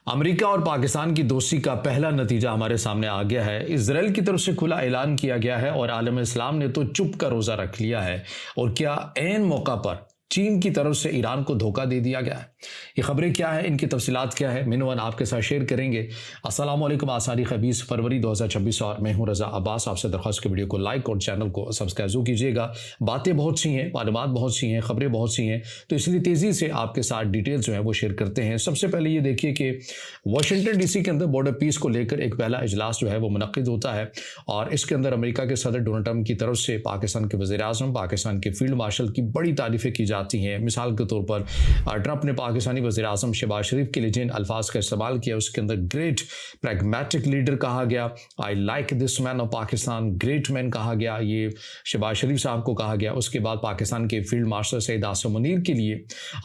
امریکہ اور پاکستان کی دوستی کا پہلا نتیجہ ہمارے سامنے آ گیا ہے۔ اسرائیل کی طرف سے کھلا اعلان کیا گیا ہے اور عالم اسلام نے تو چپ کا روزہ رکھ لیا ہے، اور کیا عین موقع پر چین کی طرف سے ایران کو دھوکہ دے دیا گیا ہے۔ یہ خبریں کیا ہیں، ان کی تفصیلات کیا ہے، مینوان آپ کے ساتھ شیئر کریں گے۔ السلام علیکم، آج تاریخ 20 فروری 2026 اور میں ہوں رضا عباس۔ آپ سے درخواست کی ویڈیو کو لائک اور چینل کو سبسکرائب ضرور کیجیے گا۔ باتیں بہت سی ہیں، معلومات بہت سی ہیں، خبریں بہت سی ہیں، تو اس لیے تیزی سے آپ کے ساتھ ڈیٹیلز جو ہیں وہ شیئر کرتے ہیں۔ سب سے پہلے یہ دیکھیے کہ واشنگٹن ڈی سی کے اندر بارڈر پیس کو لے کر ایک پہلا اجلاس جو ہے وہ منعقد ہوتا ہے، اور اس کے اندر امریکہ کے صدر ڈونلڈ ٹرمپ کی طرف سے پاکستان کے وزیر اعظم، پاکستان کے فیلڈ مارشل کی بڑی تعریفیں کی جاتی ہیں۔ مثال کے طور پر ٹرمپ نے پاکستانی وزیر اعظم شہباز شریف کے لیے جن الفاظ کا استعمال کیا، اس کے اندر گریٹ پریگمیٹک لیڈر کہا گیا، I like this man of Pakistan, great man کہا گیا، یہ شہباز شریف صاحب کو کہا گیا۔ اس کے بعد پاکستان کے فیلڈ مارشل سید آصف منیر کے لیے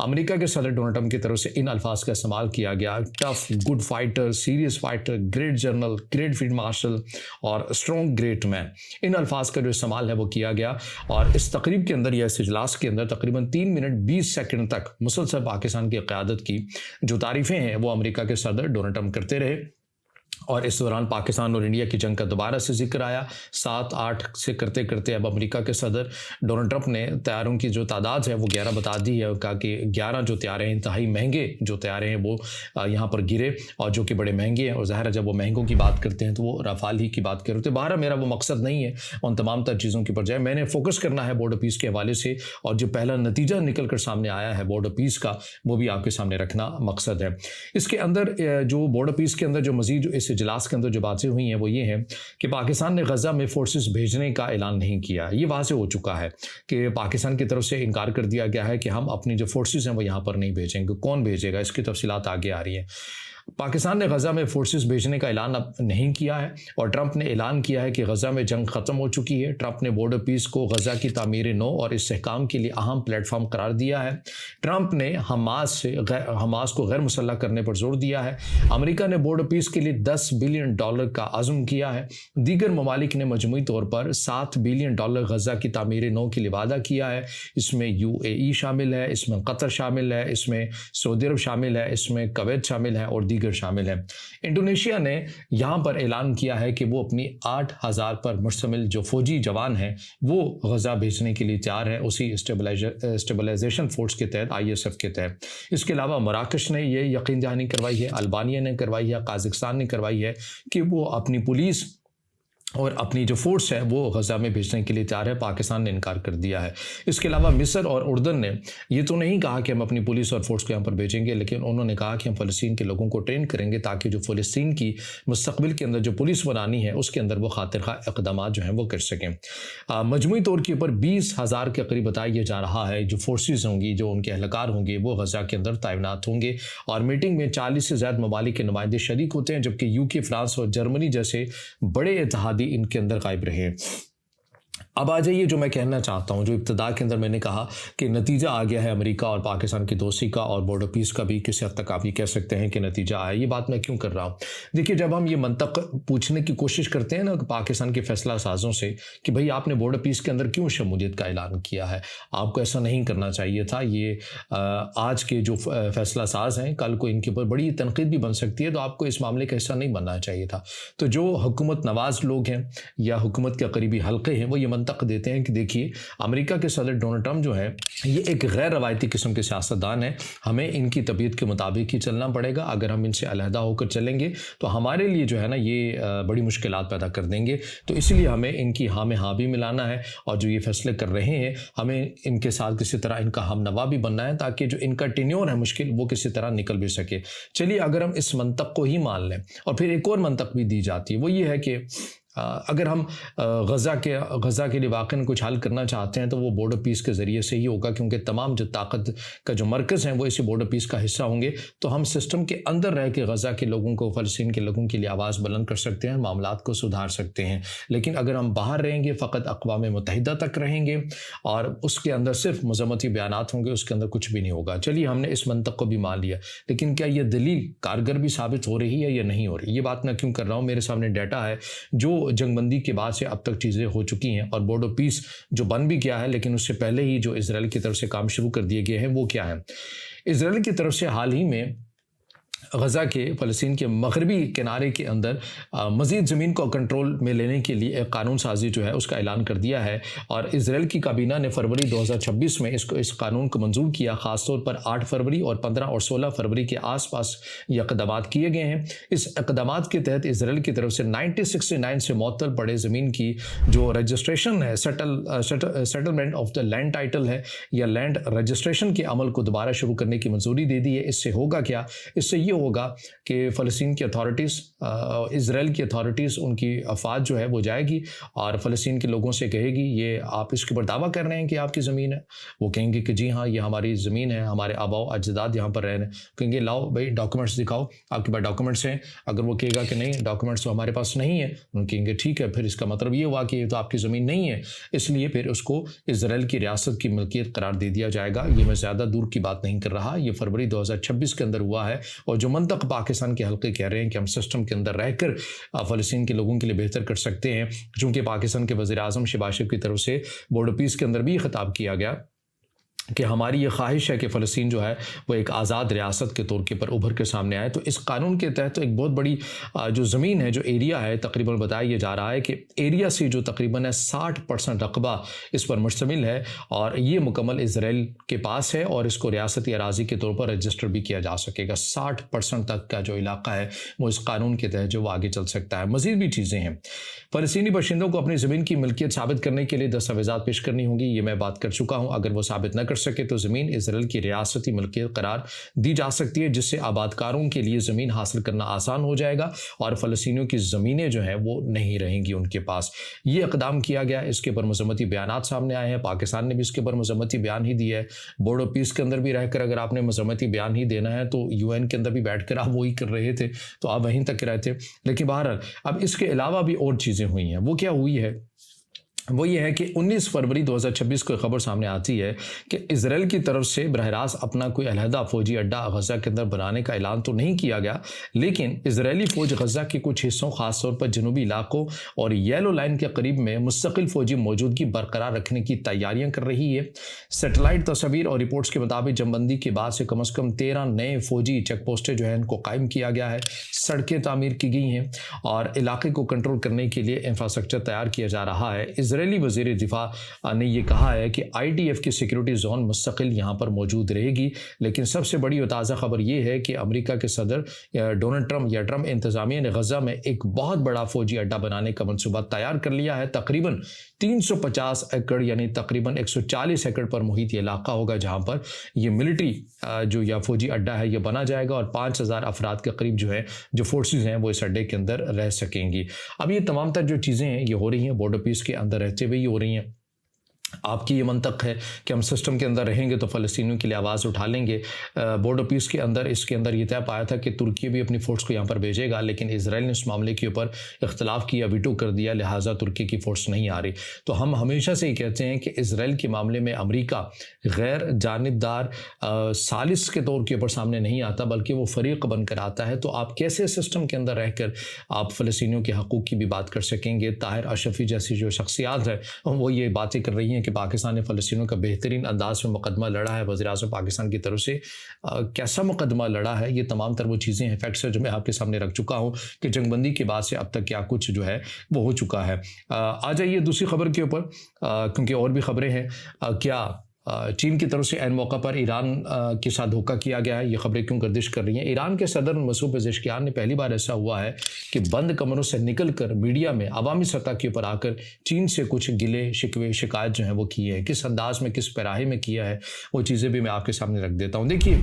امریکہ کے صدر ڈونلڈ ٹرمپ کی طرف سے ان الفاظ کا استعمال کیا گیا، tough, good fighter, serious fighter, great general, great field marshal اور اسٹرانگ گریٹ مین، ان الفاظ کا جو استعمال ہے وہ کیا گیا۔ اور اس تقریب کے اندر یا اس اجلاس کے اندر تقریباً 3 منٹ 20 سیکنڈ تک مسلسل پاکستان کی قیادت کی جو تعریفیں ہیں وہ امریکہ کے صدر ڈونلڈ ٹرمپ کرتے رہے، اور اس دوران پاکستان اور انڈیا کی جنگ کا دوبارہ سے ذکر آیا۔ 7-8 سے کرتے کرتے اب امریکہ کے صدر ڈونلڈ ٹرمپ نے طیاروں کی جو تعداد ہے وہ 11 بتا دی ہے، اور کہا کہ 11 جو طیارے ہیں، انتہائی مہنگے جو طیارے ہیں وہ یہاں پر گرے، اور جو کہ بڑے مہنگے ہیں، اور ظاہر ہے جب وہ مہنگوں کی بات کرتے ہیں تو وہ رافال ہی کی بات کر رہے ہوتے ہیں۔ بہرحال میرا وہ مقصد نہیں ہے ان تمام تر چیزوں کی بجائے میں نے فوکس کرنا ہے بارڈر پیس کے حوالے سے، اور جو پہلا نتیجہ نکل کر سامنے آیا ہے بارڈر پیس کا وہ بھی آپ کے سامنے رکھنا مقصد ہے۔ اس کے اندر جو بارڈر پیس کے اندر جو مزید جو اس اجلاس کے اندر جو باتیں ہوئی ہیں وہ یہ ہیں کہ پاکستان نے غزہ میں فورسز بھیجنے کا اعلان نہیں کیا۔ یہ واضح ہو چکا ہے کہ پاکستان کی طرف سے انکار کر دیا گیا ہے کہ ہم اپنی جو فورسز ہیں وہ یہاں پر نہیں بھیجیں گے۔ کون بھیجے گا، اس کی تفصیلات آگے آ رہی ہیں۔ پاکستان نے غزہ میں فورسز بھیجنے کا اعلان اب نہیں کیا ہے، اور ٹرمپ نے اعلان کیا ہے کہ غزہ میں جنگ ختم ہو چکی ہے۔ ٹرمپ نے بارڈر پیس کو غزہ کی تعمیر نو اور استحکام کے لیے اہم پلیٹ فارم قرار دیا ہے۔ ٹرمپ نے حماس کو غیر مسلح کرنے پر زور دیا ہے۔ امریکہ نے بارڈر پیس کے لیے $10 بلین کا عزم کیا ہے۔ دیگر ممالک نے مجموعی طور پر $7 بلین غزہ کی تعمیر نو کے لیے وعدہ کیا ہے۔ اس میں UAE شامل ہے، اس میں قطر شامل ہے، اس میں سعودی عرب شامل ہے، اس میں کویت شامل ہے اور دیگر شامل ہیں۔ انڈونیشیا نے یہاں پر اعلان کیا ہے کہ وہ اپنی 8,000 پر مشتمل جو فوجی جوان ہیں وہ غزہ بھیجنے کے لیے تیار ہے، اسی اسٹیبلائزیشن فورس کے تحت، ISF کے تحت۔ اس کے علاوہ مراکش نے یہ یقین دہانی کروائی ہے، البانیہ نے کروائی ہے، قازقستان نے کروائی ہے کہ وہ اپنی پولیس اور اپنی جو فورس ہے وہ غزہ میں بھیجنے کے لیے تیار ہے۔ پاکستان نے انکار کر دیا ہے۔ اس کے علاوہ مصر اور اردن نے یہ تو نہیں کہا کہ ہم اپنی پولیس اور فورس کو یہاں پر بھیجیں گے، لیکن انہوں نے کہا کہ ہم فلسطین کے لوگوں کو ٹرین کریں گے تاکہ جو فلسطین کی مستقبل کے اندر جو پولیس بنانی ہے اس کے اندر وہ خاطر خواہ اقدامات جو ہیں وہ کر سکیں۔ مجموعی طور کے اوپر 20,000 کے قریب بتایا جا رہا ہے جو فورسز ہوں گی، جو ان کے اہلکار ہوں گے وہ غزہ کے اندر تعینات ہوں گے، اور میٹنگ میں 40 سے زیادہ ممالک کے نمائندے شریک ہوتے ہیں، جبکہ UK، فرانس اور جرمنی جیسے بڑے اتحادی ان کے اندر غائب رہے۔ اب آ جائیے جو میں کہنا چاہتا ہوں، جو ابتدا کے اندر میں نے کہا کہ نتیجہ آ گیا ہے امریکہ اور پاکستان کی دوستی کا، اور بارڈر پیس کا بھی کسی حد تک آپ یہ کہہ سکتے ہیں کہ نتیجہ آیا۔ یہ بات میں کیوں کر رہا ہوں؟ دیکھیے، جب ہم یہ منطق پوچھنے کی کوشش کرتے ہیں نا پاکستان کے فیصلہ سازوں سے کہ بھئی آپ نے بارڈر پیس کے اندر کیوں شمولیت کا اعلان کیا ہے، آپ کو ایسا نہیں کرنا چاہیے تھا، یہ آج کے جو فیصلہ ساز ہیں کل کو ان کے اوپر بڑی تنقید بھی بن سکتی ہے، تو آپ کو اس معاملے کا حصہ نہیں بننا چاہیے تھا۔ تو جو حکومت نواز لوگ ہیں یا حکومت کے قریبی حلقے ہیں وہ یہ منطق دیتے ہیں کہ دیکھیے امریکہ کے صدر ڈونلڈ ٹرمپ جو ہے یہ ایک غیر روایتی قسم کے سیاستدان ہیں، ہمیں ان کی طبیعت کے مطابق ہی چلنا پڑے گا، اگر ہم ان سے علیحدہ ہو کر چلیں گے تو ہمارے لیے جو ہے نا یہ بڑی مشکلات پیدا کر دیں گے، تو اس لیے ہمیں ان کی ہاں میں ہاں بھی ملانا ہے، اور جو یہ فیصلے کر رہے ہیں ہمیں ان کے ساتھ کسی طرح ان کا ہم نوا بھی بننا ہے تاکہ جو ان کا ٹینیور ہے مشکل وہ کسی طرح نکل بھی سکے۔ چلیے اگر ہم اس منطق کو ہی مان لیں، اور پھر ایک اور منطق بھی دی جاتی ہے، وہ یہ ہے کہ اگر ہم غزہ کے لیے واقعاً کچھ حل کرنا چاہتے ہیں تو وہ بارڈر پیس کے ذریعے سے ہی ہوگا، کیونکہ تمام جو طاقت کا جو مرکز ہیں وہ اسی بارڈر پیس کا حصہ ہوں گے، تو ہم سسٹم کے اندر رہ کے غزہ کے لوگوں کو، فلسطین کے لوگوں کے لیے آواز بلند کر سکتے ہیں، معاملات کو سدھار سکتے ہیں۔ لیکن اگر ہم باہر رہیں گے، فقط اقوام متحدہ تک رہیں گے اور اس کے اندر صرف مذمتی بیانات ہوں گے، اس کے اندر کچھ بھی نہیں ہوگا۔ چلیے ہم نے اس منطق کو بھی مان لیا، لیکن کیا یہ دلیل کارگر بھی ثابت ہو رہی ہے یا نہیں ہو رہی؟ یہ بات میں کیوں کر رہا ہوں، میرے سامنے ڈیٹا ہے جو جنگ بندی کے بعد سے اب تک چیزیں ہو چکی ہیں، اور بارڈر پیس جو بن بھی گیا ہے، لیکن اس سے پہلے ہی جو اسرائیل کی طرف سے کام شروع کر دیے گئے ہیں وہ کیا ہے؟ اسرائیل کی طرف سے حال ہی میں غزہ کے فلسطین کے مغربی کنارے کے اندر مزید زمین کو کنٹرول میں لینے کے لیے ایک قانون سازی جو ہے اس کا اعلان کر دیا ہے، اور اسرائیل کی کابینہ نے فروری 2026 میں اس قانون کو منظور کیا۔ خاص طور پر 8 فروری اور 15 اور 16 فروری کے آس پاس یہ اقدامات کیے گئے ہیں۔ اس اقدامات کے تحت اسرائیل کی طرف سے 1969 سے معطل پڑے زمین کی جو رجسٹریشن ہے، settlement of the land title ہے یا لینڈ رجسٹریشن کے عمل کو دوبارہ شروع کرنے کی منظوری دے دی ہے۔ اس سے ہوگا کیا؟ اس سے یہ ہوگا کہ فلسطین کی اتھارٹیز، اسرائیل کی اتھارٹیز، ان کی افواج جو ہے وہ جائے گی اور فلسطین کے لوگوں سے کہے گی یہ آپ اس کے اوپر دعویٰ کر رہے ہیں کہ آپ کی زمین ہے؟ وہ کہیں گے کہ جی ہاں یہ ہماری زمین ہے، ہمارے آباء و اجداد یہاں پر رہے ہیں۔ کہیں گے لاؤ بھائی ڈاکومنٹس دکھاؤ، آپ کے پاس ڈاکومنٹس ہیں؟ اگر وہ کہے گا کہ نہیں ڈاکومنٹس تو ہمارے پاس نہیں ہے، ان کہیں گے ٹھیک ہے، پھر اس کا مطلب یہ ہوا کہ یہ تو آپ کی زمین نہیں ہے، اس لیے پھر اس کو اسرائیل کی ریاست کی ملکیت قرار دے دیا جائے گا۔ یہ میں زیادہ دور کی بات نہیں کر رہا، یہ فروری 2026 کے اندر ہوا ہے، اور جو منطق پاکستان کے حلقے کہہ رہے ہیں کہ ہم سسٹم کے اندر رہ کر فلسطین کے لوگوں کے لیے بہتر کر سکتے ہیں، چونکہ پاکستان کے وزیر اعظم شہباز شریف کی طرف سے بورڈ آف پیس کے اندر بھی خطاب کیا گیا کہ ہماری یہ خواہش ہے کہ فلسطین جو ہے وہ ایک آزاد ریاست کے طور کے پر ابھر کے سامنے آئے۔ تو اس قانون کے تحت ایک بہت بڑی جو زمین ہے، جو ایریا ہے، تقریباً بتایا یہ جا رہا ہے کہ ایریا سے جو تقریباً 60% رقبہ اس پر مشتمل ہے، اور یہ مکمل اسرائیل کے پاس ہے، اور اس کو ریاستی اراضی کے طور پر رجسٹر بھی کیا جا سکے گا۔ 60% تک کا جو علاقہ ہے وہ اس قانون کے تحت جو وہ آگے چل سکتا ہے۔ مزید بھی چیزیں ہیں، فلسطینی باشندوں کو اپنی زمین کی ملکیت ثابت کرنے کے لیے دستاویزات پیش کرنی ہوں گی، یہ میں بات کر چکا ہوں۔ اگر وہ ثابت نہ کر سکے تو زمین اسرائیل کی ریاستی ملکیت قرار دی جا سکتی ہے، جس سے آباد کاروں کے لیے زمین حاصل کرنا آسان ہو جائے گا، اور فلسطینیوں کی زمینیں جو ہیں وہ نہیں رہیں گی ان کے پاس۔ یہ اقدام کیا گیا، اس کے اوپر مذمتی بیانات سامنے آئے ہیں، پاکستان نے بھی اس کے اوپر مذمتی بیان ہی دیا ہے۔ بورڈ آف پیس کے اندر بھی رہ کر اگر آپ نے مذمتی بیان ہی دینا ہے تو UN کے اندر بھی بیٹھ کر آپ وہی کر رہے تھے، تو آپ وہیں تک رہتے۔ لیکن بہرحال اب اس کے علاوہ بھی اور چیزیں ہوئی ہیں۔ وہ کیا ہوئی ہے؟ وہ یہ ہے کہ 19 فروری 2026 کو خبر سامنے آتی ہے کہ اسرائیل کی طرف سے براہ راست اپنا کوئی علیحدہ فوجی اڈہ غزہ کے اندر بنانے کا اعلان تو نہیں کیا گیا، لیکن اسرائیلی فوج غزہ کے کچھ حصوں، خاص طور پر جنوبی علاقوں اور یلو لائن کے قریب میں مستقل فوجی موجودگی برقرار رکھنے کی تیاریاں کر رہی ہے۔ سیٹلائٹ تصاویر اور رپورٹس کے مطابق جنگ بندی کے بعد سے کم از کم 13 نئے فوجی چیک پوسٹیں جو ہیں ان کو قائم کیا گیا ہے، سڑکیں تعمیر کی گئی ہیں، اور علاقے کو کنٹرول کرنے کے لیے انفراسٹرکچر تیار کیا جا رہا ہے۔ اسرائیلی وزیر دفاع نے یہ کہا ہے کہ IDF کی سیکیورٹی زون مستقل یہاں پر موجود رہے گی، لیکن سب سے بڑی و تازہ خبر یہ ہے کہ امریکہ کے صدر ڈونلڈ ٹرمپ انتظامیہ نے غزہ میں ایک بہت بڑا فوجی اڈہ بنانے کا منصوبہ تیار کر لیا ہے۔ تقریباً 350 ایکڑ یعنی تقریباً 140 ایکڑ پر محیط یہ علاقہ ہوگا جہاں پر یہ ملٹری جو یا فوجی اڈہ ہے یہ بنا جائے گا، اور 5000 افراد کے قریب جو ہے جو فورسز ہیں وہ اس اڈے کے اندر رہ سکیں گی۔ اب یہ تمام تر جو چیزیں ہیں یہ ہو رہی ہیں بورڈ آف پیس کے اندر رہتے ہوئے ہی ہو رہی ہیں۔ آپ کی یہ منطق ہے کہ ہم سسٹم کے اندر رہیں گے تو فلسطینیوں کے لیے آواز اٹھا لیں گے۔ بورڈ آف پیس کے اندر اس کے اندر یہ طے پایا تھا کہ ترکی بھی اپنی فورس کو یہاں پر بھیجے گا، لیکن اسرائیل نے اس معاملے کے اوپر اختلاف کیا، ویٹو کر دیا، لہٰذا ترکی کی فورس نہیں آ رہی۔ تو ہم ہمیشہ سے یہ کہتے ہیں کہ اسرائیل کے معاملے میں امریکہ غیر جانبدار ثالث کے طور کے اوپر سامنے نہیں آتا، بلکہ وہ فریق بن کر آتا ہے۔ تو آپ کیسے سسٹم کے اندر رہ کر آپ فلسطینیوں کے حقوق کی بھی بات کر سکیں گے؟ طاہر اشرفی جیسی جو شخصیات ہے وہ یہ باتیں کر رہی ہیں کہ پاکستان نے فلسطینیوں کا بہترین انداز میں مقدمہ لڑا ہے، وزیر اعظم پاکستان کی طرف سے کیسا مقدمہ لڑا ہے؟ یہ تمام تر وہ چیزیں ہیں، فیکٹس ہیں جو میں آپ کے سامنے رکھ چکا ہوں کہ جنگ بندی کے بعد سے اب تک کیا کچھ جو ہے وہ ہو چکا ہے۔ آ جائیے دوسری خبر کے اوپر، کیونکہ اور بھی خبریں ہیں۔ کیا چین کی طرف سے عین موقع پر ایران کے ساتھ دھوکہ کیا گیا ہے؟ یہ خبریں کیوں گردش کر رہی ہیں؟ ایران کے صدر مسعود پزشکیان نے پہلی بار ایسا ہوا ہے کہ بند کمروں سے نکل کر میڈیا میں عوامی سطح کے اوپر آ کر چین سے کچھ گلے شکوے شکایت جو ہیں وہ کیے ہیں۔ کس انداز میں، کس پیراہے میں کیا ہے، وہ چیزیں بھی میں آپ کے سامنے رکھ دیتا ہوں۔ دیکھیے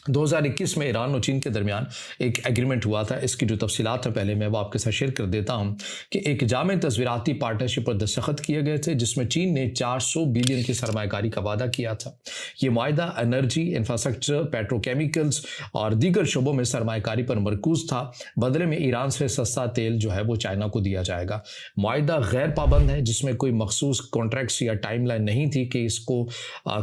2021 میں ایران اور چین کے درمیان ایک ایگریمنٹ ہوا تھا، اس کی جو تفصیلات ہیں پہلے میں وہ آپ کے ساتھ شیئر کر دیتا ہوں کہ ایک جامع تصویراتی پارٹنرشپ پر دستخط کیے گئے تھے، جس میں چین نے 400 بلین کی سرمایہ کاری کا وعدہ کیا تھا۔ یہ معاہدہ انرجی، انفراسٹرکچر، پیٹروکیمیکلز اور دیگر شعبوں میں سرمایہ کاری پر مرکوز تھا۔ بدلے میں ایران سے سستا تیل جو ہے وہ چائنا کو دیا جائے گا۔ معاہدہ غیر پابند ہے، جس میں کوئی مخصوص کانٹریکٹس یا ٹائم لائن نہیں تھی کہ اس کو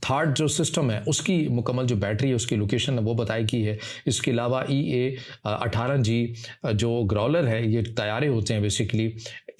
تھارڈ جو سسٹم ہے اس کی مکمل جو بیٹری ہے اس کی لوکیشن وہ بتائی کی ہے. اس کے علاوہ EA-18G جو گرولر ہے، یہ طیارے ہوتے ہیں بیسیکلی،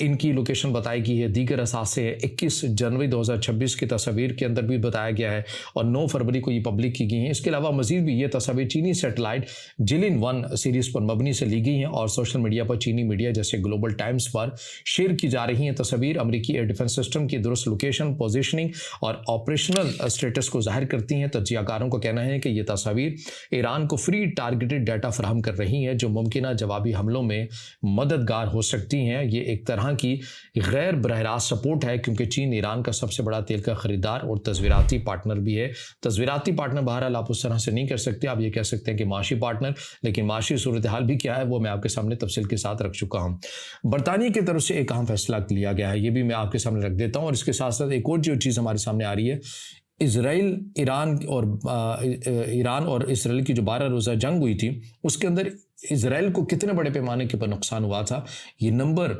ان کی لوکیشن بتائی گئی ہے. دیگر اثاثے 21 جنوری 2026 کی تصاویر کے اندر بھی بتایا گیا ہے اور 9 فروری کو یہ پبلک کی گئی ہیں. اس کے علاوہ مزید بھی یہ تصاویر چینی سیٹلائٹ جلن 1 سیریز پر مبنی سے لی گئی ہیں اور سوشل میڈیا پر چینی میڈیا جیسے گلوبل ٹائمز پر شیئر کی جا رہی ہیں. تصاویر امریکی ایئر ڈیفنس سسٹم کی درست لوکیشن، پوزیشننگ اور آپریشنل اسٹیٹس کو ظاہر کرتی ہیں. تجزیہ کاروں کا کہنا ہے کہ یہ تصاویر ایران کو فری ٹارگیٹڈ ڈیٹا فراہم کر رہی ہیں جو ممکنہ جوابی حملوں میں مددگار ہو سکتی ہیں. یہ ایک طرح کی غیر براہ راست سپورٹ ہے کیونکہ چین ایران کا سب سے بڑا تیل کا خریدار اور تصویراتی پارٹنر بھی ہے. تصویراتی پارٹنر بہرحال آپ اس طرح سے نہیں کر سکتے، آپ یہ کہہ سکتے ہیں کہ معاشی پارٹنر، لیکن معاشی صورتحال بھی کیا ہے وہ میں آپ کے سامنے تفصیل کے ساتھ رکھ چکا ہوں. برطانیہ کی طرف سے ایک اہم فیصلہ لیا گیا ہے، یہ بھی میں آپ کے سامنے رکھ دیتا ہوں. اور اس کے ساتھ ساتھ ایک اور جو چیز ہمارے سامنے آ رہی ہے، ایران اور اسرائیل کی جو 12 روزہ جنگ ہوئی تھی اس کے اندر اسرائیل کو کتنے بڑے پیمانے کے پر نقصان ہوا تھا، یہ نمبر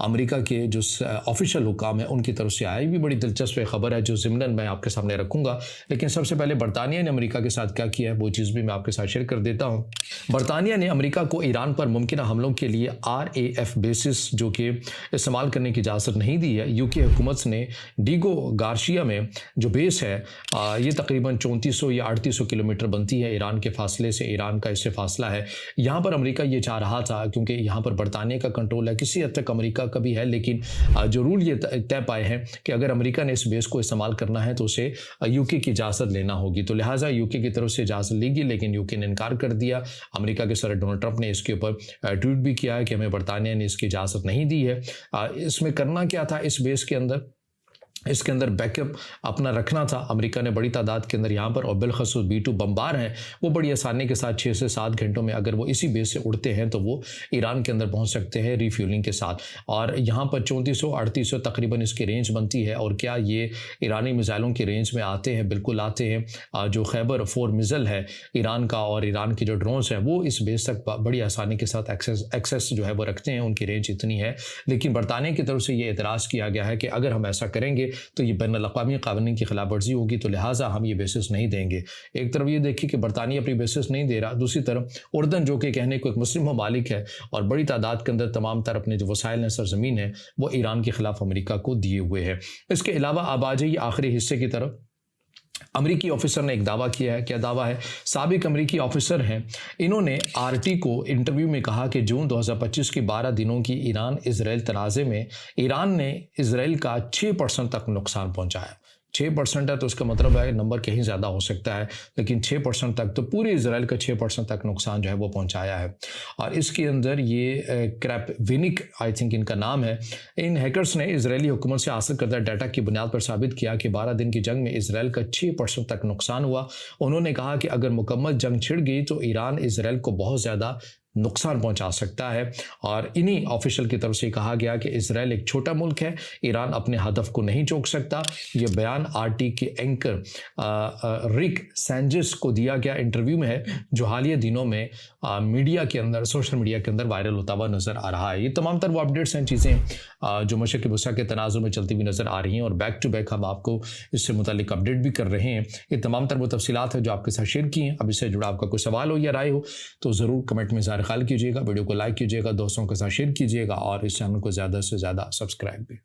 امریکہ کے جو آفیشیل حکام ہیں ان کی طرف سے آئی. بھی بڑی دلچسپ خبر ہے جو ضمناً میں آپ کے سامنے رکھوں گا. لیکن سب سے پہلے برطانیہ نے امریکہ کے ساتھ کیا کیا ہے وہ چیز بھی میں آپ کے ساتھ شیئر کر دیتا ہوں. برطانیہ نے امریکہ کو ایران پر ممکنہ حملوں کے لیے RAF بیسز جو کہ استعمال کرنے کی اجازت نہیں دی ہے. UK حکومت نے ڈیگو گارشیا میں جو بیس ہے یہ تقریباً 3400 یا 3800 کلومیٹر بنتی ہے ایران کے فاصلے سے، ایران کا اس سے فاصلہ ہے. یہاں پر امریکہ یہ چاہ رہا تھا کیونکہ یہاں پر برطانیہ کا کنٹرول ہے، کسی حد تک امریکہ کا بھی ہے، لیکن جو رول یہ طے پائے ہیں کہ اگر امریکہ نے اس بیس کو استعمال کرنا ہے تو اسے UK کی اجازت لینا ہوگی. تو لہٰذا UK کی طرف سے اجازت لی گئی، لیکن UK نے انکار کر دیا. امریکہ کے صدر ڈونلڈ ٹرمپ نے اس کے اوپر ٹویٹ بھی کیا ہے کہ ہمیں برطانیہ نے اس کی اجازت نہیں دی ہے. اس میں کرنا کیا تھا، اس بیس کے اندر اس کے اندر بیک اپ اپنا رکھنا تھا. امریکہ نے بڑی تعداد کے اندر یہاں پر اور بالخصوص B-2 بمبار ہیں، وہ بڑی آسانی کے ساتھ 6 سے 7 گھنٹوں میں اگر وہ اسی بیس سے اڑتے ہیں تو وہ ایران کے اندر پہنچ سکتے ہیں ری فیولنگ کے ساتھ. اور یہاں پر 3400-3800 تقریباً اس کی رینج بنتی ہے. اور کیا یہ ایرانی میزائلوں کی رینج میں آتے ہیں؟ بالکل آتے ہیں. جو خیبر 4 میزائل ہے ایران کا اور ایران کے جو ڈرونز ہیں وہ اس بیس تک بڑی آسانی کے ساتھ ایکسیس جو ہے وہ رکھتے ہیں، ان کی رینج اتنی ہے. لیکن برطانیہ کی طرف سے یہ اعتراض کیا گیا ہے کہ اگر ہم ایسا کریں گے تو یہ بین الاقوامی قوانین کی خلاف ورزی ہوگی، تو لہٰذا ہم یہ بیسس نہیں دیں گے. ایک طرف یہ دیکھیے کہ برطانیہ اپنی بیسس نہیں دے رہا، دوسری طرف اردن جو کہ کہنے کو ایک مسلم ممالک ہے اور بڑی تعداد کے اندر تمام تر اپنے جو وسائل ہیں سرزمین ہے وہ ایران کے خلاف امریکہ کو دیے ہوئے ہے. اس کے علاوہ اب آ جائیے آخری حصے کی طرف. امریکی آفیسر نے ایک دعویٰ کیا ہے. کیا دعویٰ ہے؟ سابق امریکی آفیسر ہیں، انہوں نے RT کو انٹرویو میں کہا کہ جون 2025 کی 12 دنوں کی ایران اسرائیل تنازع میں ایران نے اسرائیل کا 6% تک نقصان پہنچایا. 6% ہے تو اس کا مطلب ہے نمبر کہیں زیادہ ہو سکتا ہے، لیکن 6% تک تو پورے اسرائیل کا 6% تک نقصان جو ہے وہ پہنچایا ہے. اور اس کے اندر یہ کریپ وینک آئی تھنک ان کا نام ہے، ان ہیکرز نے اسرائیلی حکومت سے حاصل کردہ ڈیٹا کی بنیاد پر ثابت کیا کہ 12 دن کی جنگ میں اسرائیل کا 6% تک نقصان ہوا. انہوں نے کہا کہ اگر مکمل جنگ چھڑ گئی تو ایران اسرائیل کو بہت زیادہ نقصان پہنچا سکتا ہے. اور انہی آفیشل کی طرف سے کہا گیا کہ اسرائیل ایک چھوٹا ملک ہے، ایران اپنے ہدف کو نہیں چوک سکتا. یہ بیان RT کے اینکر رک سینجس کو دیا گیا انٹرویو میں ہے، جو حالیہ دنوں میں میڈیا کے اندر، سوشل میڈیا کے اندر وائرل ہوتا ہوا نظر آ رہا ہے. یہ تمام تر وہ اپڈیٹس ہیں، چیزیں جو مشرق وسطیٰ کے تناظر میں چلتی ہوئی نظر آ رہی ہیں اور بیک ٹو بیک ہم آپ کو اس سے متعلق اپڈیٹ بھی کر رہے ہیں. یہ تمام تر وہ تفصیلات ہیں جو آپ کے ساتھ شیئر کی ہیں. اب اس سے جڑا آپ کا کوئی سوال ہو یا رائے ہو تو ضرور کمنٹ میں اظہار خیال کیجیے گا. ویڈیو کو لائک کیجیے گا، دوستوں کے ساتھ شیئر کیجیے گا اور اس چینل کو زیادہ سے زیادہ سبسکرائب بھی.